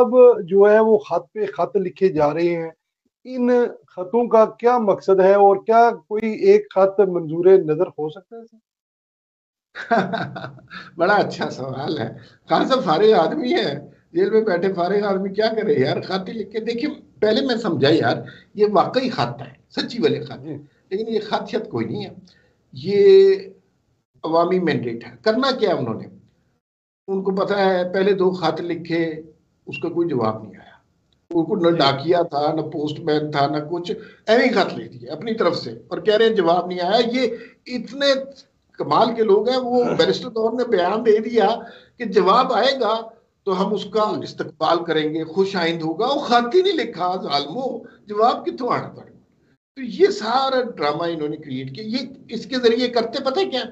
अब जो है वो खत पे खत लिखे जा रहे हैं, इन खतों का क्या मकसद है और क्या कोई एक खत मंजूर नजर हो सकता है सर? बड़ा अच्छा सवाल है। खान साहब फारिग आदमी है, जेल में बैठे फारिग आदमी क्या करे यार, खाते लिख के देखिए। पहले मैं समझा यार, ये वाकई खत है, सच्ची वाले खत है। जी लेकिन ये खासियत कोई नहीं है, ये अवामी मैंडेट है। करना क्या है उन्होंने, उनको पता है पहले दो खत लिखे, उसका कोई जवाब नहीं आया। उनको न जी डाकिया था, न पोस्टमैन था, न कुछ, ऐਵੇਂ ही खत लिख दिए अपनी तरफ से और कह रहे हैं जवाब नहीं आया। ये इतने कमाल के लोग हैं, वो बैरिस्टर गौर ने बयान दे दिया कि जवाब आएगा तो हम उसका जी इस्तकबाल करेंगे, खुश आइंद होगा। वो खत ही नहीं लिखा जालमो, जवाब कितों आना पड़ेगा। तो ये सारा ड्रामा इन्होंने क्रिएट किया। ये इसके जरिए करते पता है क्या,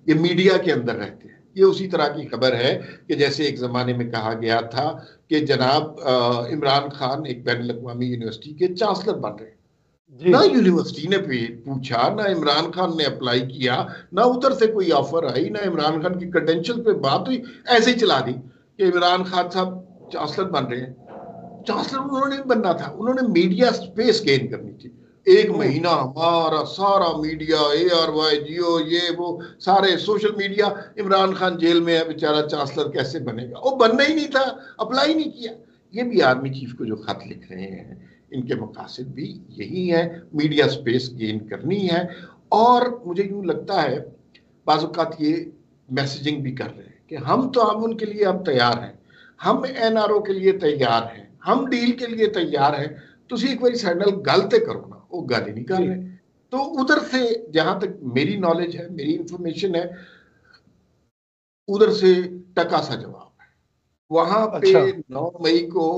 ये मीडिया के अंदर रहते हैं। ये उसी तरह की खबर है कि जैसे एक जमाने में कहा गया था कि जनाब इमरान खान एक बैन अवी यूनिवर्सिटी के चांसलर बन रहे हैं। जी ना यूनिवर्सिटी ने पूछा, ना इमरान खान ने अप्लाई किया, ना उधर से कोई ऑफर आई, ना इमरान खान की क्रेडेंशियल पे बात हुई। ऐसे ही चला दी कि इमरान खान साहब चांसलर बन रहे हैं। चांसलर उन्होंने नहीं बनना था, उन्होंने मीडिया स्पेस गेन करनी थी। एक हम्म महीना हमारा सारा मीडिया, ARY, जियो, ये वो सारे social media, Imran Khan jail में है बेचारा, चांसलर कैसे बनेगा। वो बनना ही नहीं था, अप्लाई नहीं किया। ये भी आर्मी चीफ को जो खत लिख रहे हैं, इनके मकासद भी यही है, मीडिया स्पेस गेन करनी है। और मुझे यूं लगता है बाज़ात ये मैसेजिंग भी कर रहे हैं कि हम तो अब उनके लिए अब तैयार हैं, हम NRO के लिए तैयार हैं, हम डील के लिए तैयार हैं। तुम एक बार साढ़े नाल गल ते करो ना, वो गल ही नहीं कर जी रहे। तो उधर से जहां तक मेरी नॉलेज है, मेरी इंफॉर्मेशन है, उधर से टका सा जवाब है वहां पे। अच्छा 9 मई को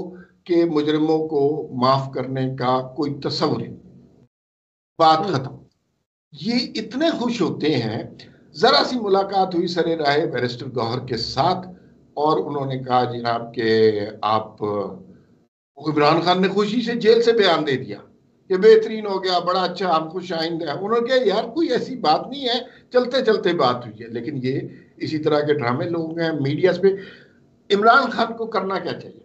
के मुजरिमों को माफ करने का कोई तस्वर नहीं, बात हम्म खत्म। ये इतने खुश होते हैं। जरा सी मुलाकात हुई सरे राहे बैरिस्टर गौहर के साथ, और उन्होंने कहा जनाब के आप, इमरान खान ने खुशी से जेल से बयान दे दिया कि बेहतरीन हो गया, बड़ा अच्छा, हम खुश आइंद है। उन्होंने कहा यार कोई ऐसी बात नहीं है, चलते चलते बात हुई है। लेकिन ये इसी तरह के ड्रामे लोग हैं मीडिया पे। इमरान खान को करना क्या चाहिए,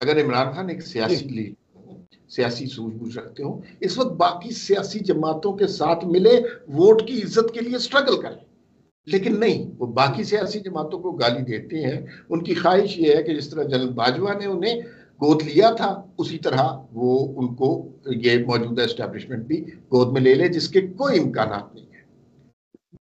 अगर इमरान खान एक जी सियासी लीडर, सियासी सूझबूझ रखते हो, इस वक्त बाकी सियासी जमातों के साथ मिले, वोट की इज्जत के लिए स्ट्रगल करें। लेकिन नहीं, वो बाकी सियासी जमातों को गाली देते हैं। उनकी ख्वाहिश ये है कि जिस तरह जनरल बाजवा ने उन्हें गोद लिया था, उसी तरह वो उनको ये मौजूदा एस्टेब्लिशमेंट भी गोद में ले ले, जिसके कोई इम्कान नहीं।